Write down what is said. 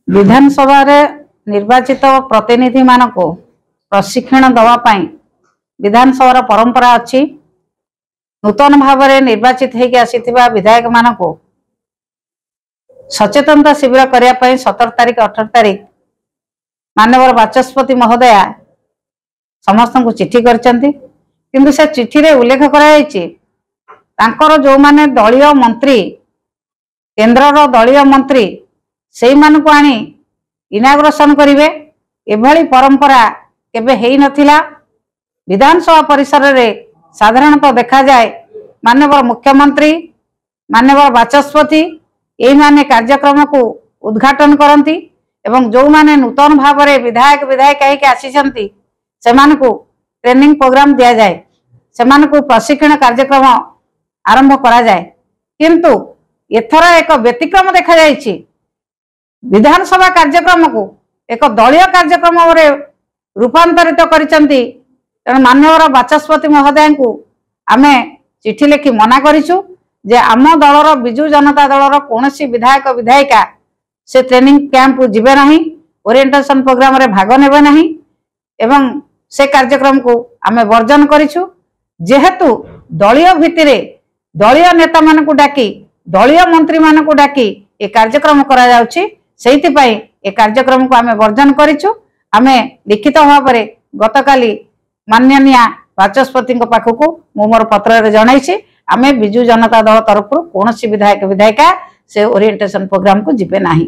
विधानसभा रे निर्वाचित प्रतिनिधि मानक प्रशिक्षण दवापाई विधानसभा परंपरा अच्छी। नूतन भाव में निर्वाचित होगी आसीथिबा विधायक मानक सचेतनता शिविर करने 17 तारीख 18 तारीख माननीय बाचस्पति महोदया समस्त को चिठी करचंती। किंतु से चिठी रे उल्लेख कर जो माने दलीय मंत्री केंद्र दलीय मंत्री से मानक आनी इनाग्रेशन करिवे एभली परंपरा केबे हेई नथिला। विधानसभा परिसर रे साधारणतः देखा जाए माननीय मुख्यमंत्री माननीय बाचस्पति यही माने कार्यक्रम को उद्घाटन करती एवं जो माने नूतन भाव में विधायक विधायिका होकर आसीचंती सेमान को ट्रेनिंग प्रोग्राम दिया जाए, सेमान को प्रशिक्षण कार्यक्रम आरंभ करा जाए। किंतु एथर एक व्यतिक्रम देखा जाइछि। विधानसभा कार्यक्रम को एक दलीय कार्यक्रम रूपांतरित करिसंती। माननीय बाचस्पति महोदय को आमे चिठी लिखि मना करिछु जे आम दलर बिजु जनता दलर कौनसी विधायक विधायिका से ट्रेनिंग कैंप जिबे नहीं, ओरिएंटेशन प्रोग्राम रे भाग नेबे नहीं एवं से कार्यक्रम को आमे वर्जन करिछु। जेहेतु दलीय भित्तिरे दलीय नेता मानकु डाकी दलीय मंत्री मानकु डाकी ए कार्यक्रम करा जाउछि, सेहिति पई ए कार्यक्रम को आमे वर्जन करिछु। आमे लिखित भाव में गतकाली माननीय बाचस्पति पाखक मु मोर पत्र जणाइछि आमे बिजु जनता दल तरफ कौन विधायक विधायिका से ओरिएंटेशन प्रोग्राम को जिबे नहीं।